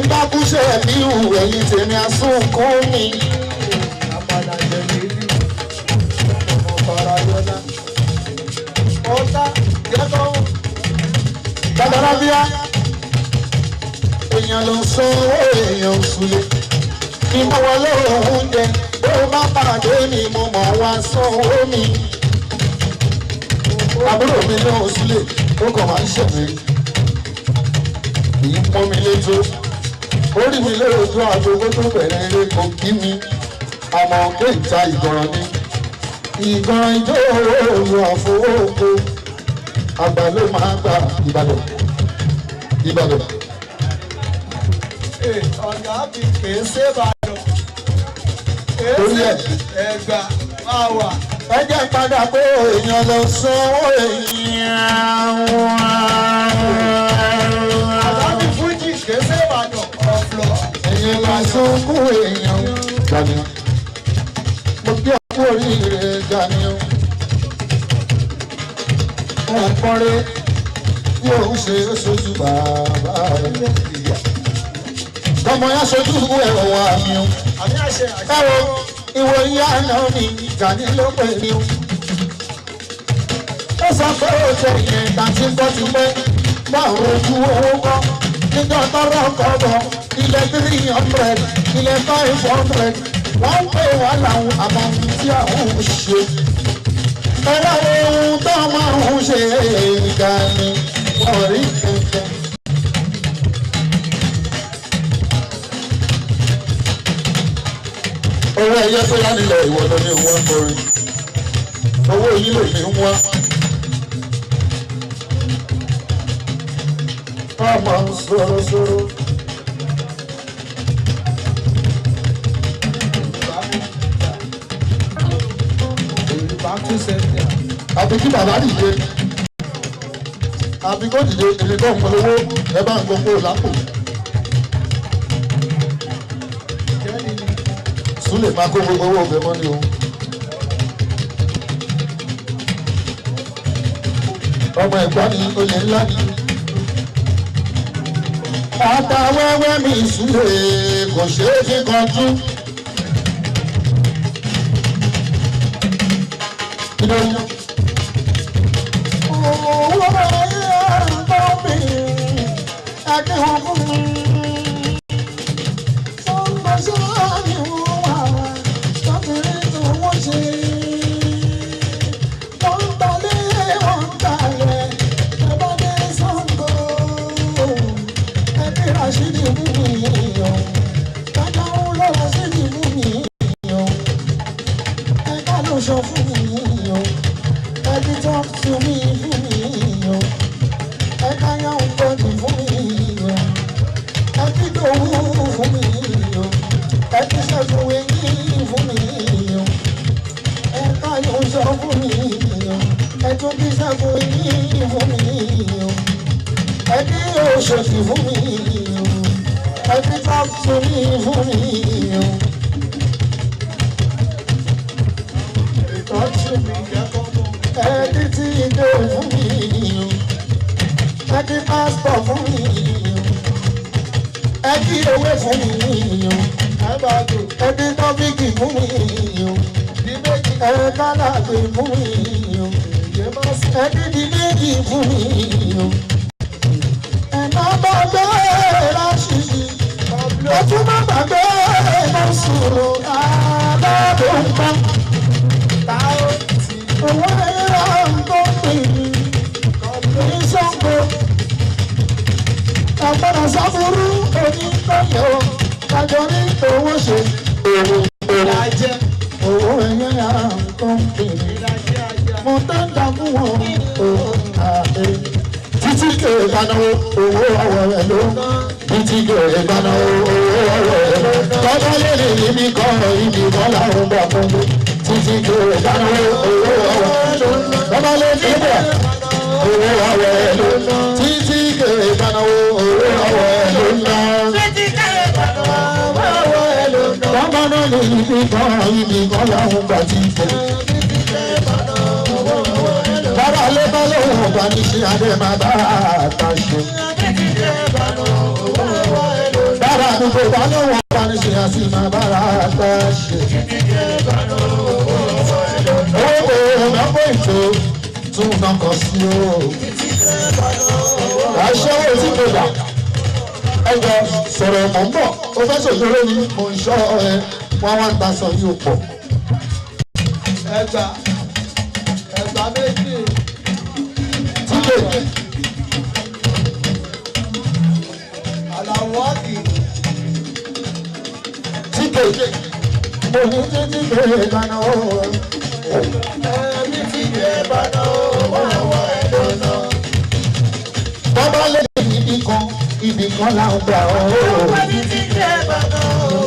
n bá kú ṣe ẹ̀mí ìhù ẹ̀yìn tèmi àsùnkún mi. Àpàdà jẹ̀lé ní ọmọ bàrà yọ̀dá. Ọ̀tá jẹ́kọ̀. Dáadáa bíá. Èèyàn ló sọ owó èèyàn òṣùlẹ̀. Ìmọ̀ wọlé oúnjẹ bó bá pàdé mi mo mọ̀ wá sọ owó mi. Àbúrò mi náà òṣùlẹ̀ ó kàn máa ń ṣẹ̀mí. Kì í pọ́n mi létó. Orí mi lóòótọ́ àgbogbo tó bẹ̀rẹ̀ eré kò kí mi. Àmọ́ pé ìta ìgbọràn ni. Ìgbọràn ijó òòrùn àfọwọ́kọ. Àgbà ló máa gba Ìbàdàn. Ìbàdàn. Ọ̀gá mi kìí ṣe Ìbàdàn. Orí ẹ̀. Ẹ̀gbá máa wà. Ẹ jẹ́ padà pé èèyàn lọ sanwó èèyàn wọn. Àdábì Fújì kìí ṣe Ìbàdàn ọ̀flọ̀. Èèyàn lọ sanwó èèyàn. Gani. Mo gbé ọkọ oríire Gani o. Wọ́n kọ́rẹ́ bí òun ṣe sojú bàbá rẹ̀. Tọmọ yá sojú ẹ̀wọ̀n àmì o. Àmì àṣẹ àṣẹ. Ẹ wo ìwòye àná mi Gani ló pè mí o. Ó sọ pé ó ṣe ìyẹn tàbí gbọ́ ti pẹ́ báwo ojú owó kọ́ níjọ́ tọ́rọ̀ kọ́ bọ̀ ilẹ̀ 300 ilẹ̀ 500 wọ́n pè wá láwọn àbàmì tí àwọn ò ṣe. Ẹ̀rọ ohun tó máa ń ṣe Gani wọ́n rí kẹ̀kẹ́. Owó ẹyẹ tó yá nílẹ̀ ìwọ ló ní wọ́n kọrin. Owó yìí lè ní wọ́n. Ọmọ sọ̀rọ̀sọ̀rọ̀. Àbí kí bàbá dìde. Àbí kó dìde èlé tó ń polówó ẹ bá ń gbogbo lápò. Súlè máa kó gbogbo owó ọbẹ̀ mọ́ ni o. Ọmọ ẹ̀gbọ́n ni olè ńlá ni. Ọ̀tá wẹ́wẹ́ mi Súlè kò ṣeé fi kọjú. Owó ayé àgbọ̀ mi, akẹ́wọ̀n fún mi. arúgbó bá lọ́wọ́ bá ní ṣe àti máa bára àgbà ṣe. Owó ìnáwó ètò tún náà kọ sí o. Aṣọ́wó tí mo dà ẹgbẹ́ sọ̀rọ̀ mọ̀ ń bọ̀ ó fẹ́ ṣòjóró ni mo ń ṣọ́ ẹ wọ́n wá ń ta sọ yóò pọ̀. Ẹgbà méjì. Tíkè. Àlàwọ̀ kì í. Tíkè. Mo ní títí gbé kaná o. Ẹ̀mí ti gbé bàná wọ́n wọ ẹ̀dọ́ náà. Bọ́bá lè ibì kan là ń gbà ọ́. Ẹ̀mí ti gbé bàná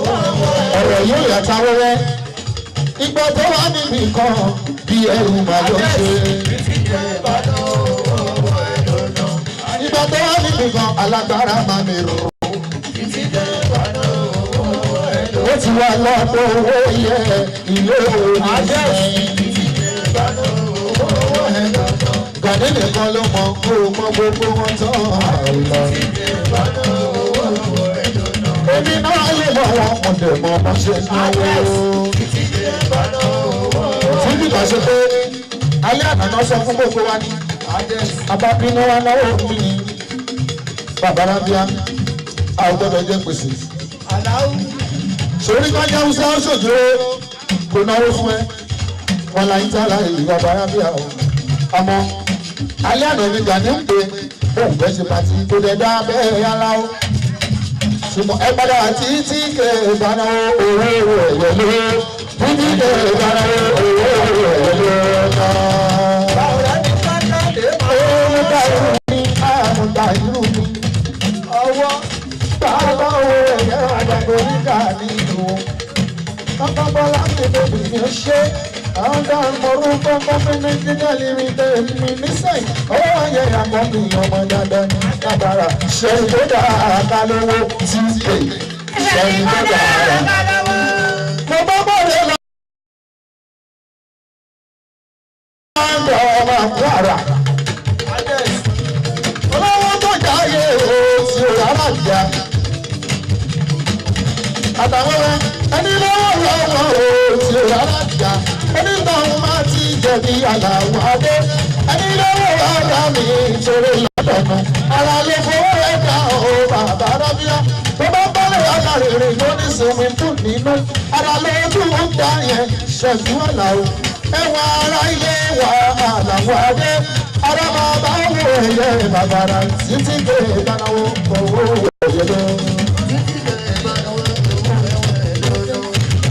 wọ́n wọ ẹ̀dọ́ náà. Ọ̀rọ̀ yóò yàtọ̀ wẹ́wẹ́. Ìgbà tó wà níbì kan bí ẹrù màá ló ṣe. Ìgbà tó wà níbì kan alágbára máa mi rò. Ó ti wá lọ́pọ̀ owó yẹ ilé oníṣẹ́. Gàdé nìkan ló mọ kó o mọ gbogbo wọn tán àìlọ. Èmi náà lè mọ wọn mo dẹ̀ mọ bó ṣe náwó. Tí bí kò ṣe pé alẹ́ àná sọ fún gbogbo wa ní. Abábínú wa náwó mi ni bàbá rábíà a ò gbọ́dọ̀ jẹ́ gbèsè. Sori ká jẹ́ Hausa ṣòjò kò náwó fún ẹ. Wọ́n la ń tà láì lè bàbá rábíà o. Àmọ́ alẹ́ àná mi gbà ní pé òun fẹ́ ṣe pàtì kò dẹ̀ dá bẹ́ẹ̀ yára o. Ṣùgbọ́n ẹ padà títí kè ìdáná owó ẹ̀yẹ lé. Títí kè ìdáná owó ẹ̀yẹ lé náà. Àmúta irú mi. Ọwọ́ Bàbá owó ẹ̀yẹ àgbàgbọ́ nígbà nínú. Bàbá Bọ́lá mi bèbí mi ó ṣe. Àwọn dáhùn mọ̀rún kọ́kọ́ fún Nàìjíríà limited mi nísẹ̀yìn. Owó ayé àpọ̀ mi ọmọ dáadáa ní Kábàárà. Ṣé ìgbéga àkàlówó ti pè? Ṣé ìgbéga àkàlówó? Mo bá bọ̀rẹ̀ lọ. Ọmọ àkúrà. Olówó tó jáyé o ti ò rárá jà. Àtàwọn ẹni lọ́wọ́ lọ́wọ́ o ti ò rárá jà. Ẹni táwọn máa ti jẹ̀bi àlàwọ̀ adé. Ẹni lọ́wọ́ rárá mi ìṣòro lọ́dọ̀nà. Ara lè fowó ẹ̀ka o bàbá rábíà. Tó bá bọ́lẹ̀ alárinrin ló ní sinmi fún nínú. Ara lè dùn ún dá yẹn ṣẹ̀jú àlàó. Ẹwà ara ilé wa àlàwọ̀ adé. Ara máa bá wo ẹ̀yẹ bàbàrà títí dé ìdánáwó owó ẹ̀yẹ lọ.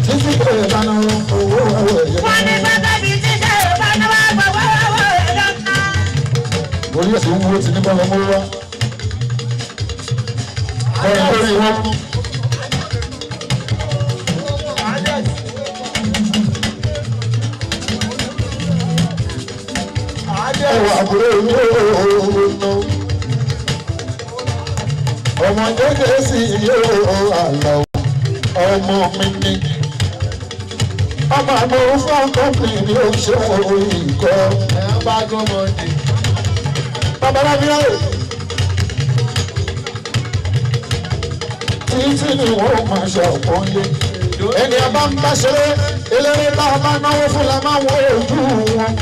Títí dé ìdánáwó owó ẹ̀yẹ lọ. Wọ́n ní bàbá mi ti ṣe ìbánáwó gbogbo owó ẹ̀yẹ lọ. Orí ẹ̀sìn ń wo ti ní bọ́lá mọ́ wá. Ọ̀rẹ́ lórí wọn. Ẹwà àbúrò mi ò nà. Ọmọ jẹ́jẹ́ sí yóò àlọ́. Ọmọ mi ni. Ọmọ àmọ́ fún kọ́pì ni ó ṣe ìkọ́. bá gọ́mọdé. Bàbá rábíà o. Títí ni wọ́n máa ṣe ọ̀pọ̀ ilé. Ẹni a bá ń bá ṣeré, eléré bá a bá náwó fún la máa wọ ojú wọn.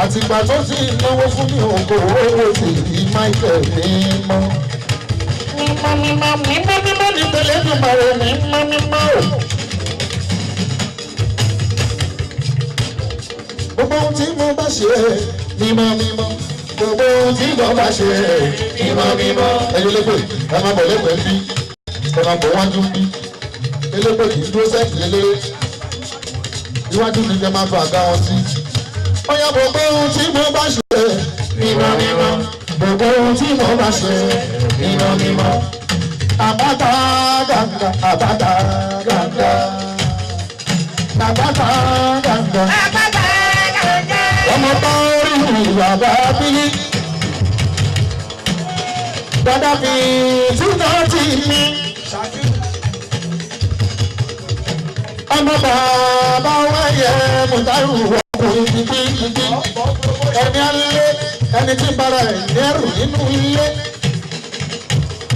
Àtìgbà tó ti náwó fún mi òkò owó ti di Michael mímọ́. Mímọ́ ní tẹ̀lé ní màrò mímọ́ o. Gbogbo ohun tí mo bá ṣe mímọ́. Gbogbo ohun tí mo bá ṣe mímọ́. Ẹyin lépè, ẹ máa bọ̀ lẹ́gbẹ̀ẹ́ bí, ẹ máa bọ̀ wájú bí. Elépè kì í dúró sẹ́ẹ̀kì lélẹ́rẹ́. Iwájú ni kẹ́ máa fa àga wọn sí. Bóyá gbogbo ohun tí mo bá ṣe mímọ́. Gbogbo ohun tí mo bá ṣe mímọ́. Àbáta gàǹgà. Àbáta gàǹgà. Ọmọ bá orí bàbá bílí. Dada fi túnà tì mí. Ọmọ bàbá wáyé mùtárù ọkùnrin bíbí. Ẹni alẹ́ ẹni tí bara ẹ̀ ní ẹrù nínú ilé.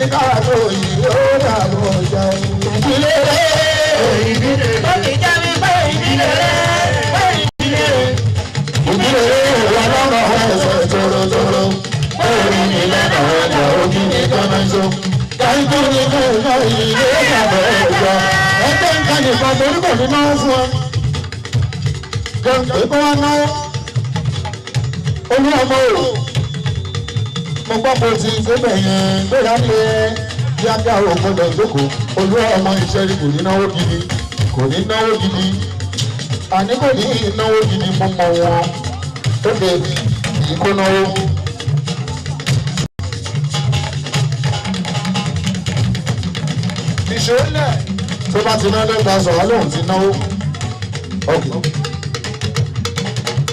ní káàtó yìí ó dàbọ̀ ọjà ìdílé ìdílé. Ó ti já mi pé ìdílé ìdílé. Ìdílé wà lọ́rọ̀ ẹsẹ̀ tòrótòró. Orin ní lẹ́nà ọjà ojú ní kọ́mẹ́sọ. Káyító ní kọ́ọ̀tọ́ ìdílé dàbọ̀ ọjà. Ẹgbẹ́ nǹkan nìkan torí kò ní náà fún ọ. Gbọ̀ngàn kó wá náà. Olú ọmọ o. Mo gbọ́ pé o ti gbébẹ̀ yẹn gbéra lé yága ògbọ́dọ̀ ìjókòó. Olú ọmọ iṣẹ́ rí kò ní náwó gidi. Kò ní náwó gidi. Àní kò ní náwó gidi mo mọ wọn. Ó lè kí kó náwó. Ìṣòlẹ̀. Tó bá ti ná lẹ́gbàá sọ̀rọ̀ lóhùn ti náwó.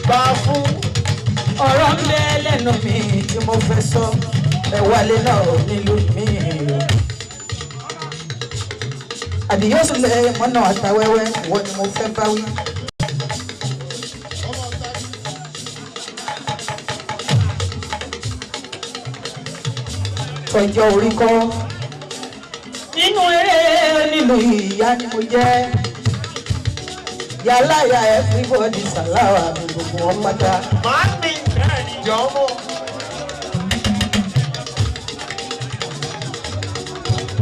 Bá fún. Ọ̀rọ̀ ń bẹ lẹ́nu mi tí mo fẹ́ sọ ẹ wálé náà nílùú mi. Àdìyó sílẹ̀ mọ́nà àtàwẹ́wẹ́ wọ́n ni mo fẹ́ bá wí. Ọjọ́ orí kọ́ nínú eré nínú ìyá ni mo jẹ́. Yàrá ya everybody sàláwà mi gbogbo wọn pátá. Màá ní jọ̀mọ́.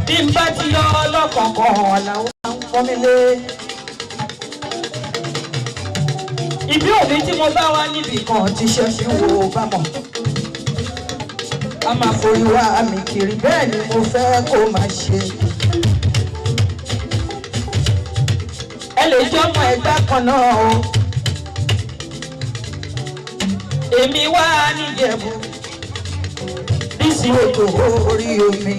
Bí n bá ti yọ ọlọ́kọ̀ọ̀kan làwọn máa ń pọ́n mi lé. Ìbí òbí tí mo bá wá níbì kan ti ṣe fi wo bá mọ̀. a máa forí wá àmì kiri bẹ́ẹ̀ ni mo fẹ́ kó máa ṣe. ẹ lè jọmọ ẹgbẹ́ kan náà o èmi wá níjẹ̀bú bísí odò orí omi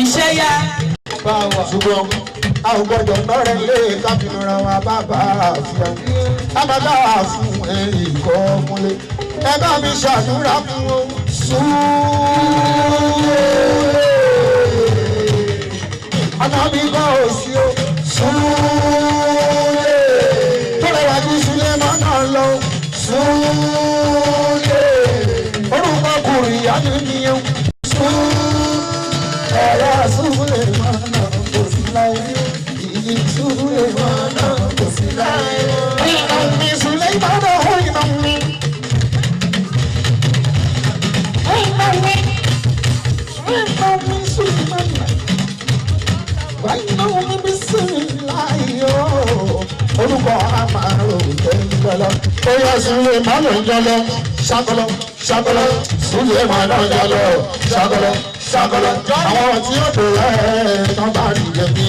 iṣẹ́ yá. báwa ṣùgbọ́n a ò gbọ́dọ̀ lọ́rẹ̀ lé káfíńra wa bàbá àfíà àbádá fún ẹ̀yìn kọ́ múlẹ̀ ẹ bá mi ṣàdúrà fún o. Súlẹ̀ ọ̀nà mi kọ́ ò sí o. Súlẹ̀ tó lè wá ju Súlẹ̀ mọ́ náà lọ. Súlẹ̀ orúkọ kùrìyà mi nìyẹn. Ẹ̀rọ Súlẹ̀ mọ́ náà kò sí láyé. Ìyí Súlẹ̀ mọ́ náà kò sí láyé. Ìyá mi Súlẹ̀ mọ́ náà ó yìnbọn mi. Orúkọ àmàlò ìjọlọ ó yẹ Súlẹ̀ máa lọ jọlọ ṣàkọlọ ṣàkọlọ Súlẹ̀ máa lọ jọlọ ṣàkọlọ ṣàkọlọ àwọn tí ó tó rẹ tán bá rí jẹ bí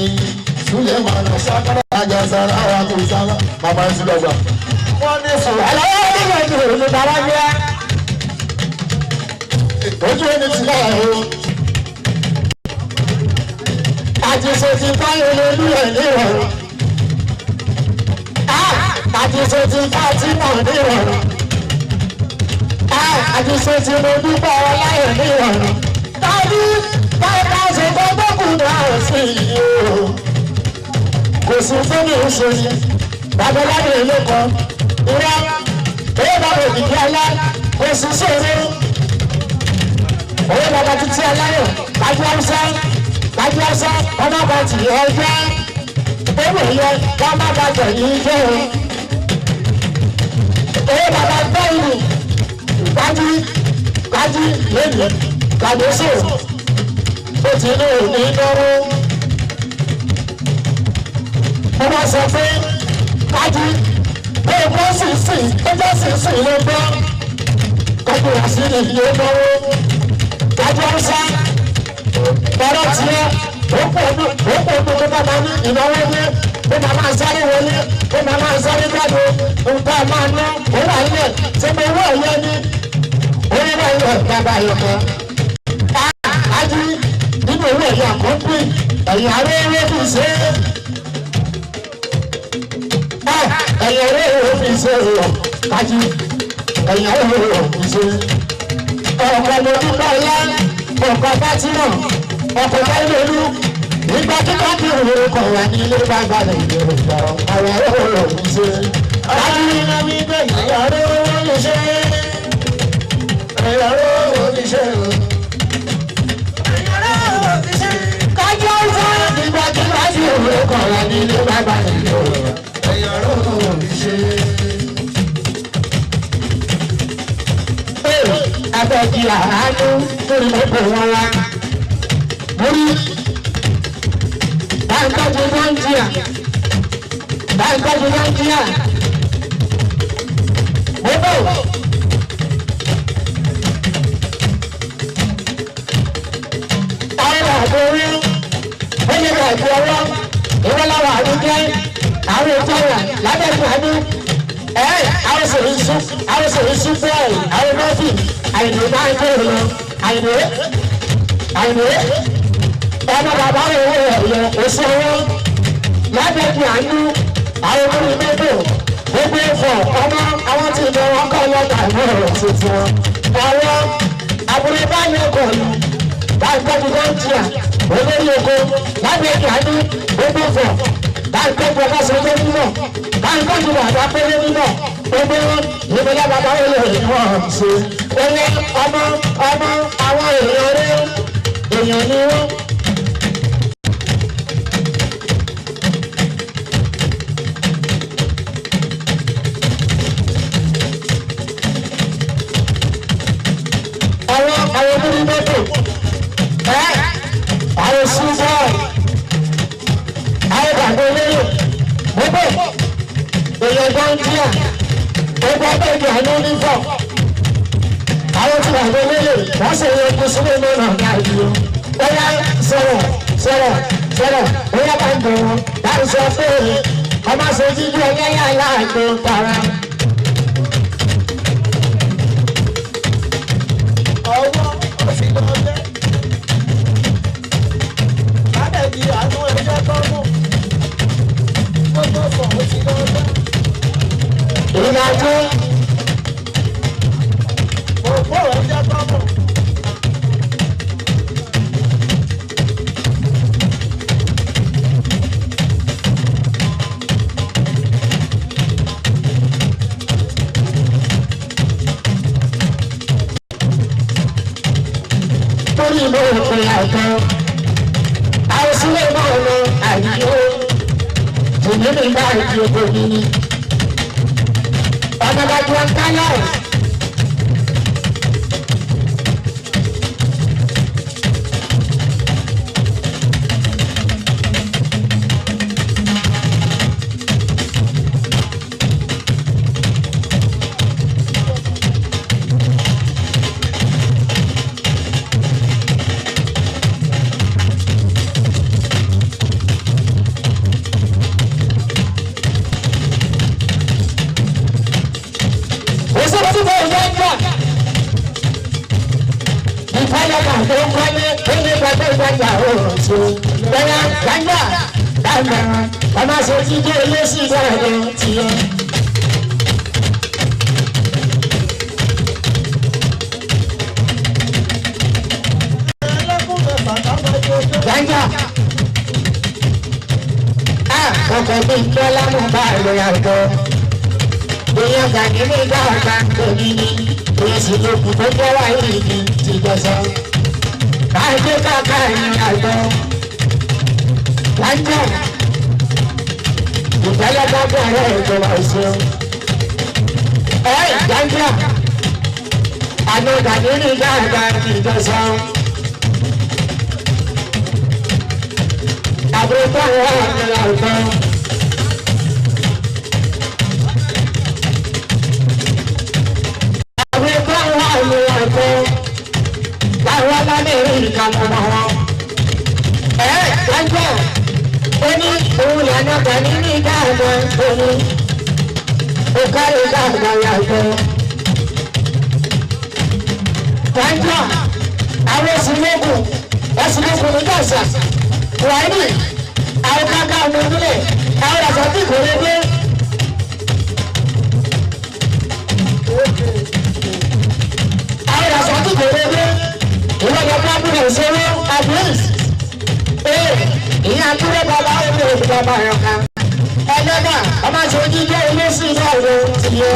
Súlẹ̀ máa lọ ṣàkọlọ ajá sára àwọn tó sára bàbá ẹsùn lọgbà. Wọ́n ní sọ̀rọ̀ aláwọ̀ nígbà tí òun ló dára jẹ́ ojú ẹni ti lára o. Àtìsọ ti báyọ̀ lórí ẹ̀ ní ìrọ̀rùn. Àtìsọ ti bá tí mọ̀ ní ìrọ̀rùn. Àtìsọ ti mo dúpọ̀ ọláyọ̀ ní ìrọ̀rùn. Tàbí báyìí ṣe gbọ́dọ̀ kù náà sí i o. Kò sí fún mi ìṣòyí. Babaláwo ilé kan. Ìrọ̀ èyí bá wò kìkì ọlá. Kò sí sóore. Owó bàbá títí aláyọ̀ kájú ọ̀sán ọmọ bá ti yẹ ẹgbẹ́ ìgbéwò yẹ ká má bá jẹ yìí jẹ́ o. Owó bàbá gbọ́ ìlú kájú lẹ́nu kàdóso ó ti ní òní lọ́wọ́. Mo máa sọ pé kájú pé ó sì sìn ló gbọ́ kọ́kọ́ wá sí ilé lọ́wọ́. Kájú ọ̀sán ọ̀rọ̀ tiẹ̀ ó pọ̀ ọdún tó bá máa ní ìnáwó ní ó máa máa sáré wọlé ó máa máa sáré jáde nǹkan máa ná ó wà nílẹ̀ tí mo wọ́ ọ̀yẹ́ ní onímọ̀ ilẹ̀ bàbá ìyọ̀kọ́. Kájú nínú owó ẹ̀yà àkọ́kọ́ ẹ̀yìn àárẹ̀ ewé fi ṣe é. Ẹ̀yìn àárẹ̀ ewé fi ṣe é Kájú ẹ̀yìn àárẹ̀ ewé fi ṣe é. Ọ̀pọ̀ ló dúpọ̀ ọ̀yá ọkọ̀ bá tí náà ọkọ̀ bá lóru nígbà tí wọ́n fi òwúrọ̀ kọ̀ wá ní ilé bá balẹ̀ ìbẹ̀rù gbà àwọn ọ̀rọ̀ rẹ̀ ń ṣe. Kájú iná mi gbé ìyàrá owó lè ṣe ìyàrá owó lè ṣe. Kájú ọ̀sán nígbà tí wọ́n fi òwúrọ̀ kọ̀ wá ní ilé bá balẹ̀ ìyàrá owó lè ṣe. Abẹ́jì àánú lórí mọ́tò wọn wá. Mórí báńkọ́jú Nàìjíríà. Mọ́tò táwọn àgbórí ó yẹ ká ìbú ọwọ́ ìwọ́láwọ̀ àdúgbò àwọn ètò ọ̀rọ̀ lábẹ́jì àánú. Àwọn sòrí sún bẹ́ẹ̀ àwọn mọ́fì. Àyìnbó bá ń kéré lọ àyìnbó ọmọ bàbá rẹ̀ wọ̀ lọ oṣù owó lábẹ́bí àánú àwọn ọmọ ìgbẹ́bọ̀ gbogbo ẹ̀fọ́ ọmọ àwọn tí ìbọn wọn kọ́ lọ́tà ìmọ̀ràn tuntun wọn. Àwọn àbúrò bá ní ọkọ̀ lù báńkọ́jú Nàìjíríà olórí oko lábẹ́bí àánú gbogbo ẹ̀fọ́ báńkọ́jú ọbaṣẹ́jọ́ mímọ́ báńkọ́jú bàbá péré mímọ́ gbogbo ìbílẹ̀ bàbá rẹ̀ lè wọ́n ṣe. Ẹyẹ ọmọ àwọn èèyàn rẹ̀ èèyàn ni wọ́n. Àwọn olórí mọ́tò àwọn ṣùgbọ́n àwọn ìgbàgbọ́ lérò mọ́tò èèyàn Nàìjíríà Gbogbo abẹ́ẹ̀dì àná ní fọ́. Àwọn tí wà lóye wọ́n sì yẹ kó sílé lọ́nà káàdì o. Ó yá sọ̀rọ̀ ó yá bá ń bọ̀ wọn. Láti sọ pé ọmọ ṣe jíjú ẹgbẹ́ yá láàgbé para. Ọwọ́ òsì lọ́jẹ́. Lábẹ́ẹ̀dì àánú ẹ̀jẹ̀ tó mú. Gbogbo fọ̀ òsì lọ́jẹ́. Ìrìnàjò. Òpó ẹ̀jẹ̀ tó mú. Torí ìlú òpin àgbọn, àwọn sílé náà lọ àyíyó, tòní ní ìgbà ìdí oko níní. Ọ̀nàdàjọ́ ń kálẹ̀. Ọmọ ṣe ti dé ilé sí ìdájọ́ tiẹ̀. Gbàǹjà. Ọkọ̀ bí Bọ́lá mú bá ìlú àgbọ̀. Èèyàn gàdí ní ìgbà ọ̀gá tóbi ní. Èsì lókù tó jẹ́ wáyé ìdí ti jọ̀sọ̀. Káàdé káàkà ìrìn àgbọ̀. Gbàǹjà. Ìgbàlẹ̀ bá bẹ̀rẹ̀ ìjọba ìṣeun. Gbàǹjà. Àná gàdí ní ìgbà ọ̀gá ti jọ̀sọ̀. Àbúrò àwọn ọ̀rẹ́ àgbọ̀. Àbúrò àwọn ọ̀rẹ́ àgbọ̀. Báwo la lè rí ìkànnì wọn? Gbàǹjà. Ó ní òun lànà gàní ní ìgbà ọ̀gá òní. Ó kárí ìgbà ọ̀gá àgbọ̀. Gbàǹjà. Àwọn èsì lókun. Ẹ̀sìn lókun ní Gàṣà. Wàhálì, àwọn kaka ọmọ ìbílẹ̀, àwọn ìyàtọ̀ tí kò lè dé. Àwọn ìyàtọ̀ tí kò lè dé. Ìwọ́dọ̀ pápúlẹ̀ ìṣòro Abris. Ìyá Akúrẹ́ bàbá òde òde bàbá rẹ̀ kan. Ẹlẹ́dà, ọmọ àti ojú jẹ́ ilé sí ìlú ọ̀rọ̀ ti yẹ.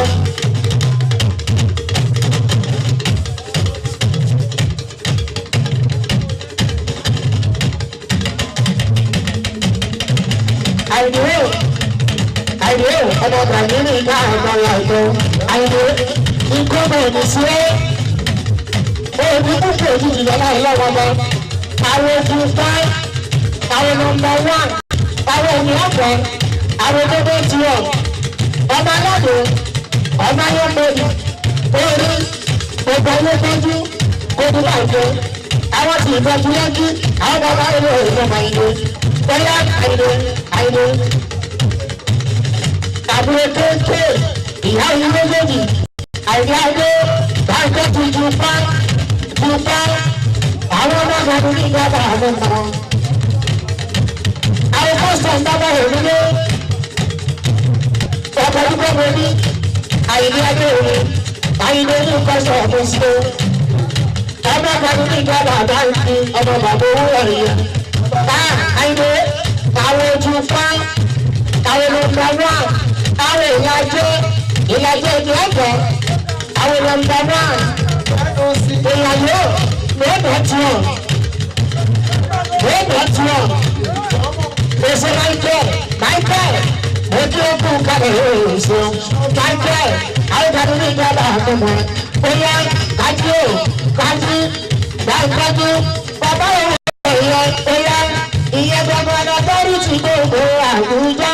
Àìdè ọmọ Gàní ní ìgbà ọ̀gá àìdè àìdè ìkọ́bẹ̀ ìdísílẹ̀ òbí púpọ̀ òjijì lọ́la ìlọ́wọ́ bọ́ àwọn ogun pa àwọn nọ́mbà 1 àwọn ènìyàn pọ̀ àwọn gbogbo tiọ̀ ọmọ aládò ọmọ ayọ́mọdé orí gbogbo ayé tọ́jú gbogbo àìdè àwọn tí ìbọ̀jú lẹ́jú àwọn bàbá ìlú ìjọba ìlú bóyá àìdè. Àbúrò kéèké ìyá ìlú méjèèjì àìdáadé báńkẹ́ tuntun pa àwọn ọmọ ọmọdé ní ìjọba àwọn ọmọ àwọn kọ́sítọ̀n dábàá òmìnir ọkọ̀ púpọ̀ mọ́bí àìdáadé òní àìdé ní kọ́sítọ̀n ọ̀tún sí ọmọ ọmọdé ní ìjọba àbáńkì ọmọ bàbá owó ẹ̀yẹ àìdé àwọn ojú pa àwọn nọ́mbà 1 àwọn ìlàjẹ ìdí ọgbọ àwọn nọ́mbà 1 ìlàjẹ mẹ́bàá tiwọn èsì Michael ojú ogun kalẹ̀ èso Michael àwọn ìdàdí ní ìjọba àgbọ̀mọ̀ bóyá kájú bàbá òun ẹ̀yẹ bóyá ìyẹn gbọmọ ọlọ́tọ́rì ti gbogbo Àbújá.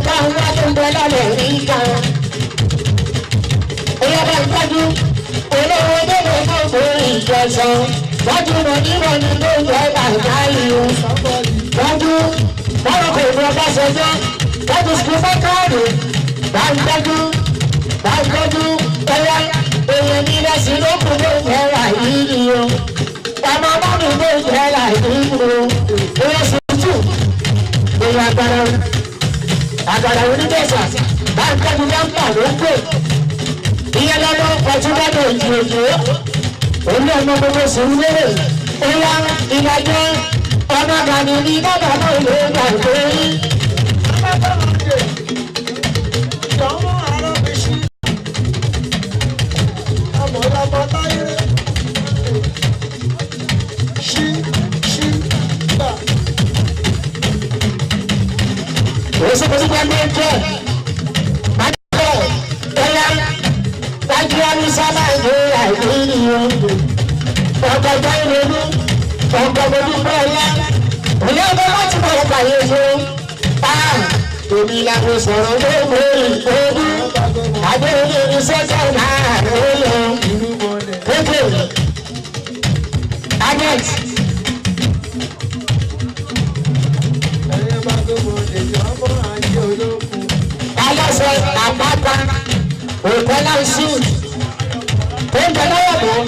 káwọn wá tó ń bẹ lálẹ́ rí kan. Oyè bá ń tọ́jú olówó délé gbogbo ìjọsán. Tọ́jú mọ̀nìmọ̀ ní tó ń jẹ́ bàbá yìí o. Tọ́jú báwo kò ní ọba ṣẹjọ́. Tọ́jú sùkúl fọ́kàrì. Bá ń tọ́jú ẹ̀yà èèyàn ní lẹ́sìn ló kù ló ń jẹ́ rà yìí ni o. Ọmọ mọ́mí ló ń jẹ́ rà yìí ni o. Oyè sùtù èèyàn àgbàrá onídẹ̀sà bá ń tọ́jú dáńpà ló ń pè. Ìyẹn lọ́dọ̀ ọ̀túnbọ̀dọ̀ ìjìnlẹ̀ olú ọmọ gbogbo sùn lérè. Oyà ìdájọ́ ọmọ gani ní bàbá náà ló gbà pé. Oṣooṣù kan ní ẹjọ́ májọ́ ẹ̀yà dájú àmì sábà ìlú àìníyàn ọ̀gọ̀gọ̀ ìrònú ọ̀gọ̀gọ̀ dúpọ̀ ẹ̀yà òní ọgbọ́n láti bọ̀ ọgbà yẹn fún èmi làwọn sọ̀rọ̀ lóògbé ìgbòho àdéhùn ìṣẹ́jọ́ náà ló lọ pété anet. Aláṣẹ àpáta òkèlà ṣù tó ń bẹ lọ́wọ́ bọ̀.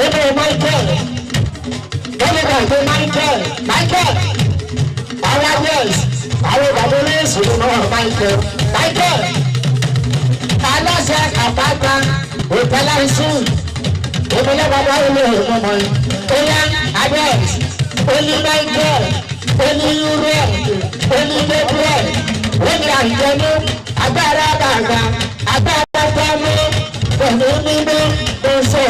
Ebe Michael Michael àwọn yes àwọn bàbá olóyèsì ló náà Michael aláṣẹ àpáta òkèlà ṣù ìpínlẹ̀ bàbá olè ìmọ̀mọ́ yìí. Oya Agnes Oli Michael Oli Uriel Oli Gabriel Oli Anjanu agbára bàbá agbára gbàmú pẹ̀lú mímú oṣù.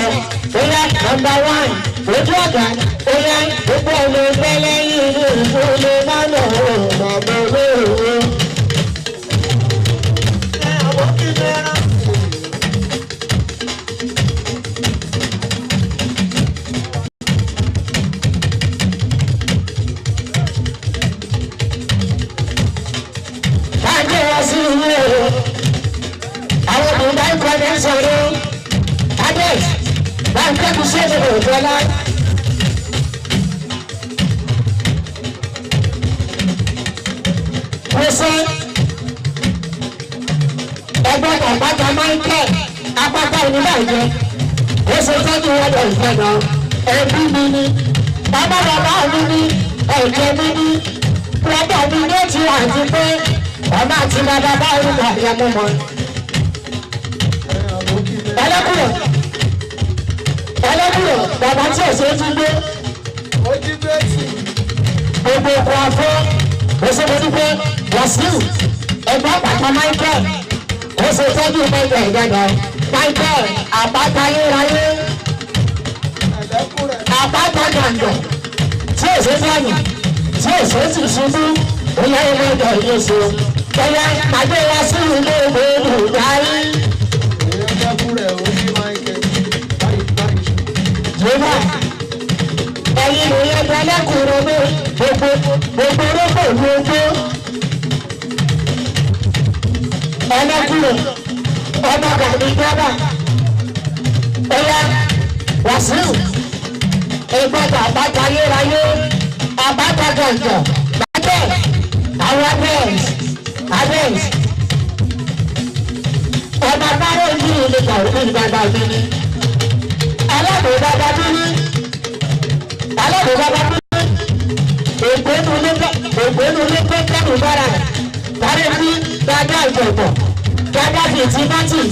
Oya number 1 ojú ọ̀gá oya gbogbo ọ̀nà ìgbẹ́lẹ̀ yìí ní ìfúnni mọ́nà bàbá olóòwò. Àwọn ọmọ ìkọ́ ní sọ̀rọ̀ Adés bá ń kẹ́kọ̀ọ́ sí ẹ̀dẹ̀ òjòlá. Mo sọ ẹgbẹ́ àpáta Michael apáta oníbàjẹ́ ó ṣe tọ́jú ọ̀dọ̀ ìfẹ́nà ẹbí mi ni bàbá mi ni ẹ̀jẹ̀ mi ni bàbá mi ní ti àti pé ọmọ àti bàbá bá orúkọ àyẹ̀mú mọ́. Ẹlẹ́kùrọ̀ bàbá tí ò ṣe é tún gbé. Gbogbo ọkọ̀ afọ́ òṣèlú Wàsíù ẹgbẹ́ àpáta Michael ó ṣe tọ́jú Michael ìgbàgbọ́. Michael àpáta ayérayé àpáta gàǹgọ̀ tí ò ṣe fẹ́yìn tí ò ṣe sì ṣubú ó yẹ ilé ìjọ yìí ṣe. Kẹ̀yà àgbẹ̀ wá sí ilé ìwé olùdarí. Jọba ẹ̀yin ìròyìn ẹgbẹ́ ẹlẹ́kùnrin ní gbogbo orógbò ní ojú ẹlẹ́kùnrin ọmọ gàdí jọba ẹ̀yà Wàsíù ìgbọ́dọ̀ àbájá ayérayé àbájá gàǹgà bàjẹ́ àwọn abẹ́ẹ̀s ọmọ báyọ̀ yìí lè gbà òkú ìgbàgbà mi ni alábòdàgbà mi ni ògbónú ló pé kẹ́rù bára dárí bí dáadáa ìjọ̀gbọ̀n dáadáa fìtínátì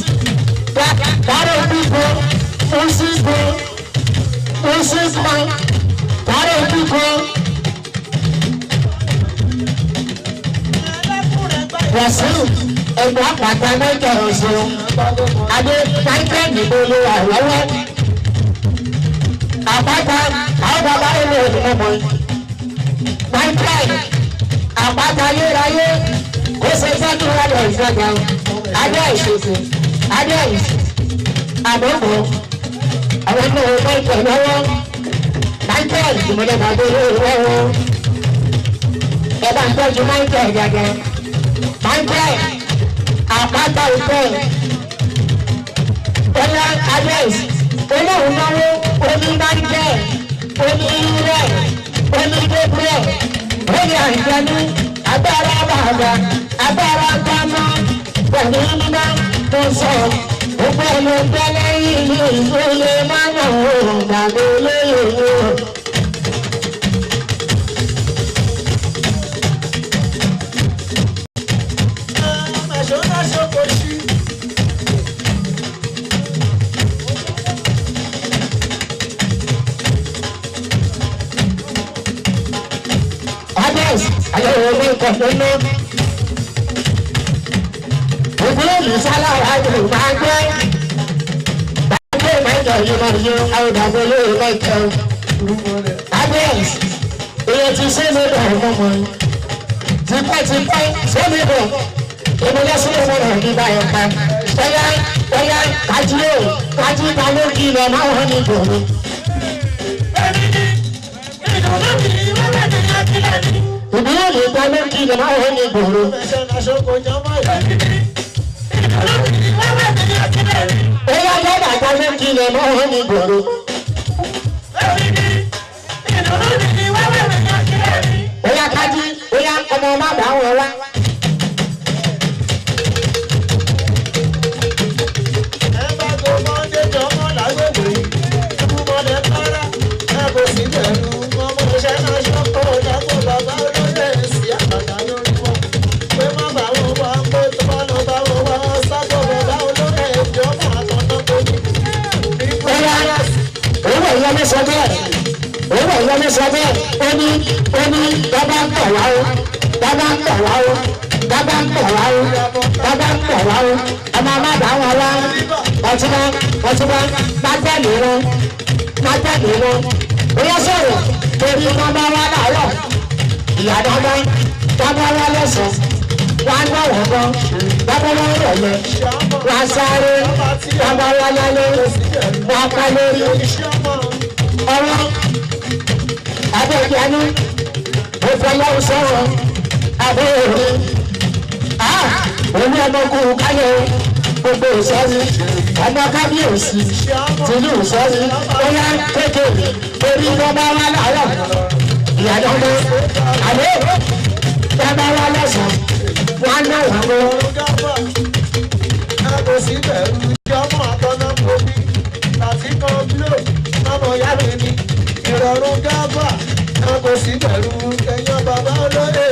dárí bíbo òṣìṣẹ́ dárí bíbo. Wàsíù ẹgbẹ́ àpáta mẹ́jọ ọ̀ṣun adé Michael nìbó ló wà lọ́wọ́ àpáta àwọn bàbá ilé ìdúgbò Michael àpáta ayérayé kó ṣe sẹ́kì lọ́dọ̀ ìfẹ́gbà adé ìṣèṣe adé àbọ̀bọ̀ àwọn ọmọ Michael lọ́wọ́ Michael ìmọ̀lẹ́ bàbá olówó lọ́wọ́ ẹ bá ń tọ́jú Michael gẹ́gẹ́ Michael àpáta ìfẹ́ ọlá adres olóhùn náwó oní Michael oní rẹ̀ oní Gabriel oní àìjẹní agbára bàbá agbára gbámá pẹ̀lú mímá tó sọ gbogbo ẹni tẹ́lẹ̀ yìí ìgbélé máa ń wọ̀ gbàgbé lóye. Ayọ̀wò mi kọ̀ nínú. Òbí yìí sálára yìí máa gbé. Bàbá ìmọ̀jọ yìí máa yọ àwòdàbọ̀ lórí mẹ́kẹ́ o. Kábíyèsí, èyí ti ṣé mi bọ̀ ọmọ mọ̀ yìí. Tipẹ́tipẹ́ ṣé mi bọ̀. Ìmọ̀lẹ́ sílẹ̀ mọ̀ náà ní báyọ̀ pa. Ọ̀yá kájí o, kájí ta ló kí ilẹ̀ máa wọ́n ní ìgbòho. Ìbílẹ̀ lè gba lókì lè máa wọ́n ní ìgboro. Ó yá gbọ́dọ̀ gba lókì lè máa wọ́n ní ìgboro. Ó yá kájí, ó yá ọmọ má bàá wọn wá. Ẹ bá tó mọ́ndé jọmọ́ lágbègbè yìí, ìbúmọ̀lẹ́ kára, ẹ kò sí bẹ̀rù, ọmọ iṣẹ́ náà ṣọ́kọ̀ ọ̀dàpọ̀ bàbá olóyè sí àgbàdá lórí wọn. Pé má bá wọn wá, pé tó bá lọ bá wọn wá, sábọ̀ bàbá olóyè ìjọba àtọ̀tọ̀ tó ní. Owó ìyá mi sọ bẹ́ẹ̀, owó ìyá mi sọ bẹ́ẹ̀, ó ní bàbá ń bọ̀ wá o, bàbá ń bọ̀ wá o, bàbá ń bọ̀ wá o, bàbá ń bọ̀ wá o, ọmọ má bá wọn wá, ọtúbá, má jáde wọn, má jáde wọn. Ó yẹ sọ̀rọ̀ torí wọn bá wá láàárọ̀, ìyá dáná, wọn bá wá lọ́sàn-án, wọn á gbọ́ wọ́n gan, wọn bá wá rọ̀lẹ́, wọn á sáré, wọn bá wá lálẹ́, wọn á pa lórí. Ọ̀rọ̀ abẹ́gbẹ́ni mo fẹ́ lọ́wọ́ sọ̀rọ̀ abẹ́rẹ́ òní ọmọkùnrin káyọ̀ gbogbo ìsọ́rí ọmọ kábíyèsí tìlú ìsọ́rí bóyá kékeré torí bọ́bá wá láàárọ̀ ìyàdọ́gbọ́ àlẹ́ bọ́bá wá lọ́sàn-án wọ́n á náà wọ́n lọ. Ẹ kò sí bẹ̀rù ìjọmọ́ àtọ̀nà mọ́bí láti kan glo ọmọ ìyá mi ní ìrọ̀rùn gábà. Ẹ kò sí bẹ̀rù ẹ̀yàn bàbá olóyè.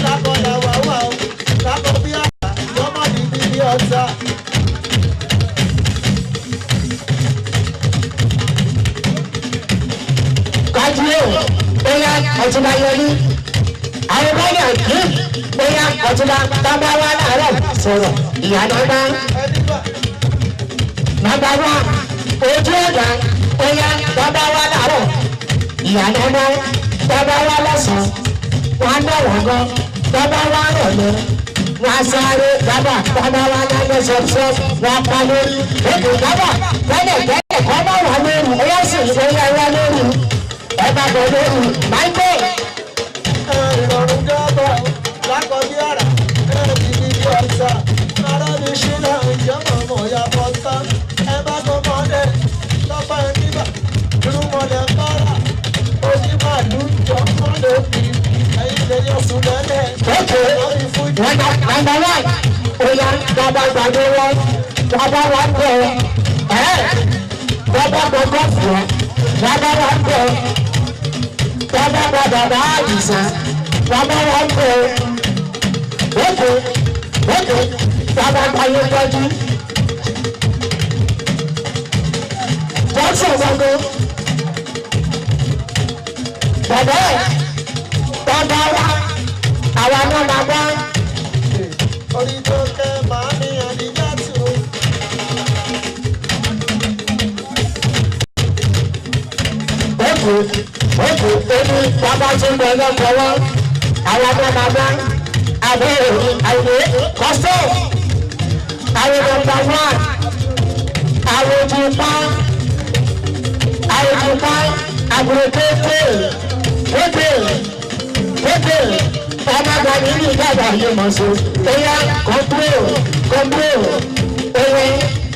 Lákọ̀ọ́lá wà wà ó, lákọ̀ bí àgbà, lọ́mọ ní bíbí ọ̀tá. Kájíò bóyá ọ̀túnba yọrí àwọn báyà kí bóyá ọ̀túnba bàbá wa láàárọ̀ sọ̀rọ̀ ìyàdọ́gbá bàbá wa ojú ọ̀dà bóyá bàbá wa láàárọ̀ ìyàdọ́gbá bàbá wa lọ́sàn-án wọn náà wọ́n gan bàbá wa rọ̀lẹ́ wọn sáré bàbá wa lálẹ́ sọ́sọ́ wọn pa lórí èdè bàbá tẹ́lẹ̀ kọ́ bá wà lórí ẹ̀yà sì bóyá wà lórí ẹ bá bọ̀ lórí Michael. Ìrọ̀rùn gábà lákọ̀ bí àrà ẹ̀ẹ́dì bíbí ọ̀tá. Ará mi ṣe náà ìjọba ọmọ ìyá bọ́tá. Ẹ bá tó mọ́lẹ̀ lọ́pàá nígbà irúmọlẹ̀ kára. Oní màálù jọ mọ́lẹ̀ òbí. Ẹyin lè yọ sùn lẹ́lẹ̀. Number one, oya bàbá gbàgbé wọn, bàbá wa bẹ̀ bàbá gbàgbọ́ fún bàbá wa bẹ̀ bàbá bàbá àdìsá bàbá wa bẹ̀ òkè bàbá gbàgbé tọ́jú. Jọ́sọ̀ gbogbo bàbá wa àwa náà máa bá. Orí tó kẹ́ màá ní àdìjá tì ó. Ojú ẹni bàbá tí ń bọ̀ lọ́kọ̀ọ́wọ́ àwọn ọmọ bàbá àbẹ̀rẹ̀ àìlè kọ́sọ̀ àwọn nọ́mbà wán àwọn ojúpa àbúrò kéèké kéde ọmọ gbàgbé ní ìgbàgbà yìí mọ̀ sí ẹ̀yà kọ̀m̀púrò ẹ̀yẹ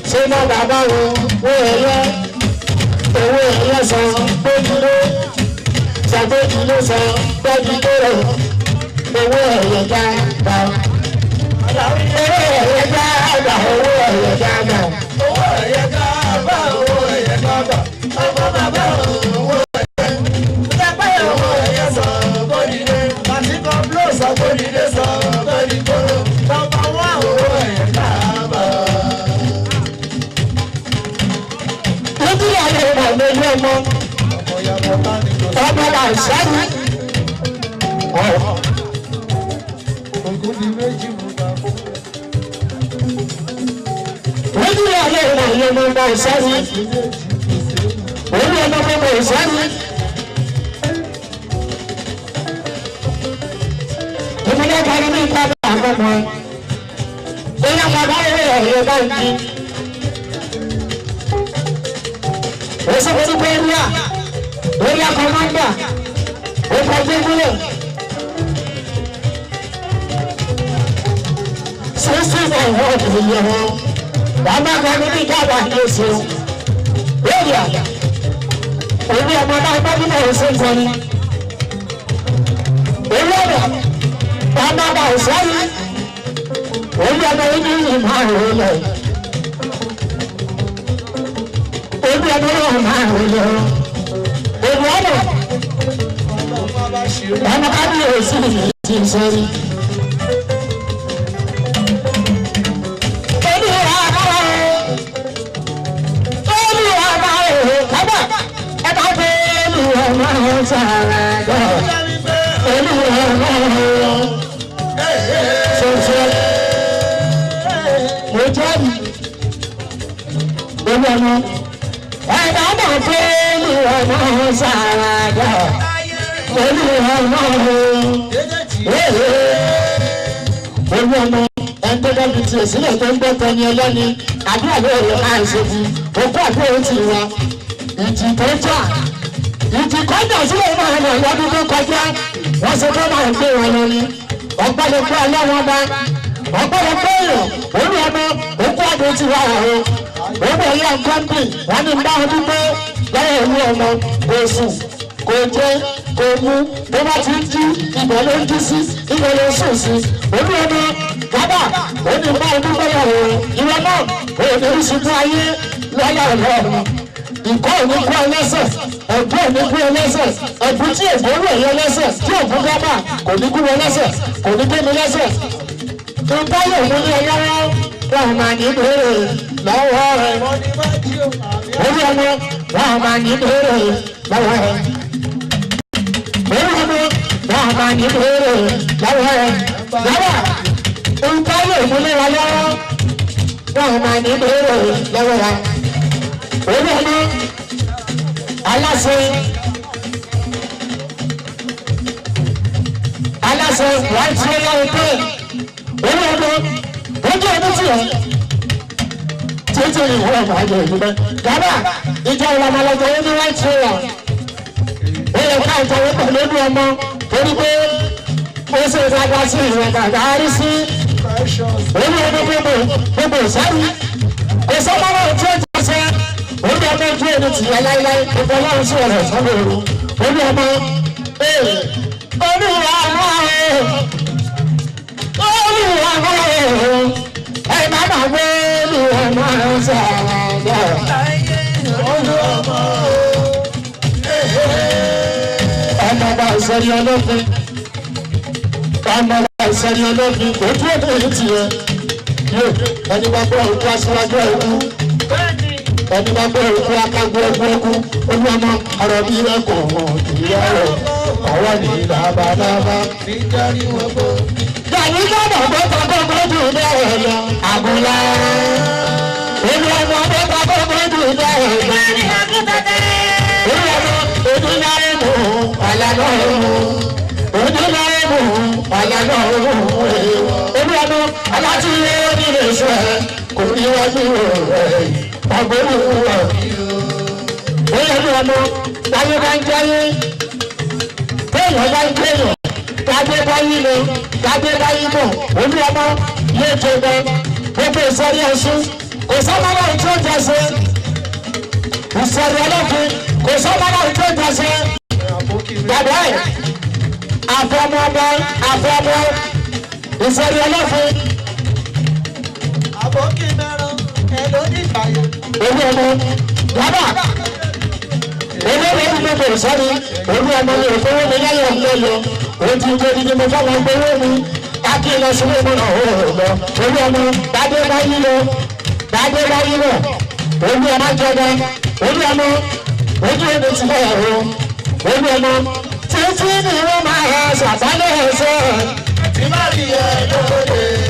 ṣé mọ́ bàbá wo ẹ̀yẹ owó ẹ̀yẹ sọ gbójúlé ṣàgbójúlé sọ gbójúlé rẹ̀ owó ẹ̀yẹ já gbà owó ẹ̀yẹ já gbà owó ẹ̀yẹ já gbà owó ẹ̀yẹ ká bá owó ẹ̀yẹ ká bá ọmọ bàbá owó ẹ̀yẹ lápáyà owó ẹ̀yẹ sọ bódìdé àtìkọ́ bló sọ bódìdé sọ bódìkóró tọ́pọ̀ wá owó ẹ̀yẹ ká bá. lójú ìyàwó rẹ̀ lójú ọmọ ọmọ là ń sáré Ògùn di méjì mú bá fún. lójú ìyàwó rẹ̀ lójú ọmọ là ń sáré olú ọmọ là ń sáré. ìmúlẹ̀ kárí ní ìpàdé àkọ́kọ́ ìyá bàbá rẹ̀ ẹ̀yẹ báńkì. Ese fue su pelea. Ella comanda. El partido. Se va a ir. Vamos a ganar mi cada eso. Ella. Ella manda a papi no se pone. Ella. Vamos a usar. Ella no viene más. Ebi ọmọ náà máa ń lọ. Ebi ọmọ. Ọmọ kábíyèsí mi ti ń sẹ́rí. Ebi ọmọ kábà ẹ bá gbé ebi ọmọ sára jọ. Ebi ọmọ ṣoṣo. Mo jẹ́ mi. Ebi ọmọ. Ẹ̀dá náà fẹ́ olùwọ̀nà sàràdà olùwọ̀nà olùwọ̀nà ẹ̀ńtọ́gbà bíi tiẹ̀ sílẹ̀ tó ń gbọ́ tẹni ẹlẹ́ni àdúrà lóore máa ń ṣe fún òkú àbúrò ti wá ìjì tó jà ìjì kọjá sílẹ̀ máa ń lọ lọ́dún tó kọjá wọ́n ṣe fẹ́ máa ń gbé wọn lọ ní ọ̀pọ̀lọpọ̀ ọlọ́wọ́n bá ọ̀pọ̀lọpọ̀ èèyàn olùwọ̀nà òkú àbúrò ti wá ọ̀hún. Owó ẹ̀yà gọ́ńpì wọ́n ní bá ọdún pé lọ́wọ́ ìlú ọmọ kò sùn kò jẹ kò mú bó bá ti ń jí ibẹ̀ ló ń jí sí ibẹ̀ ló ń sùn sí. Olú ọmọ bàbá ó ní bá ọdún pé lọ́wọ́ ìwọ náà ó ní ìṣubú ayé lọ́yà ọlọ́run. Ìkọ́ òní kú ẹlẹ́sẹ̀ ẹ̀bùn òní kú ẹlẹ́sẹ̀ ẹ̀bùn tí èbó rẹ̀ yẹ lẹ́sẹ̀ tí òkú gábà kò ní kú ẹlẹ́sẹ̀ kò ní gbé mi lẹ́sẹ̀. Ìgbà yóò mú ní ẹlẹ́wọ́ wọn máa ní ìbéèrè lọ́wọ́ rẹ̀. Orí ọmọ wọn máa ní ìbéèrè lọ́wọ́ rẹ̀. Orí ọmọ wọn máa ní ìbéèrè lọ́wọ́ rẹ̀. Lọ́wọ́ nǹkan yóò múlẹ̀ wá lọ́wọ́ wọn máa ní ìbéèrè lọ́wọ́ rẹ̀. Orí ọmọ aláṣẹ wàá tí ó yára pé orí ọmọ ojú ọdún tí yẹn títí ìwọ ọmọ ayé ìdúgbò gàdá ìjọ ìlànàlọjọ ó ní white roller ó yẹ ká ìjọwọ́ pẹ̀lú ojú ọmọ torí pé ó ṣe ìdájọ́ sí ìwọ̀n gàdá rí sí orí ọdún gbogbo ìsáré kò sọ́mọ́rọ́ tí ó ti ṣe orí ọmọ ojú ẹni tì yẹ láíláí gbogbo ọlọ́run sí ọ̀rọ̀ ìsọ́nà òru orí ọmọ olúwa náà ẹ má má gbé olùwọ̀nà sàràdà Olúọmọ ọmọọba ìsẹ̀rí ọlọ́fin ọmọọba ìsẹ̀rí ọlọ́fin ojú ọdún èyí ti yẹ yóò ẹni bá gbọ́ òkú aṣíwájú ẹ̀kú ẹni bá gbọ́ òkú akágbó ẹkú olúọmọ ọ̀rọ̀ bí rẹ kò hàn ìyá rẹ ọwọ́ ní lábalábá. nítorí wọn bó. Gàní gbọ́dọ̀ gbọ́dọ̀ gbọ́dọ̀ jù bẹ́ẹ̀ lọ àgùnlá. Olúọmọ gbọ́dọ̀ gbọ́dọ̀ jù bẹ́ẹ̀ lọ. Olúọmọ ojúláyé mú ọ̀lànà òun. Ojúláyé mú ọ̀lànà òun. Olúọmọ alátúnyẹ nílé iṣẹ́ kò ní wájú rẹ̀ ọgbọ́n rẹ̀. Olúọmọ láyé bá ń jáyé. Téèyàn bá ń gbéyàn. gbadé báyìí lọ gbadé báyìí bọ̀ olú ọmọ yé jẹgbẹ gbogbo ìsọ̀rí ẹ̀sùn kò sábà náà tó jẹsẹ ìsọ̀rí ọlọ́fin kò sábà náà tó jẹsẹ gbàgbọ́ ẹ̀ àfọmọ́ ìsọ̀rí ọlọ́fin. àbókí mẹ́rán ẹ ló ní ìbàyẹ̀. olú ọmọ yàrá olórí gbogbo ìsọ̀rí olú ọmọ ní òfowó mi láyọ̀ ọ̀gbẹ́yọ òun ti gbé dídí mo fọwọ́ gbowó mi káàkiri lọ sí ilé náà ó lọ olú ọmọ gbadé báyìí lọ olú ọmọ jọba olú ọmọ ojú ẹni ti bọ̀ ẹ̀rọ olú ọmọ títí ni wọ́n máa ṣàtàlẹ̀ ẹ̀ṣọ́. tí bá rí ẹ lóde.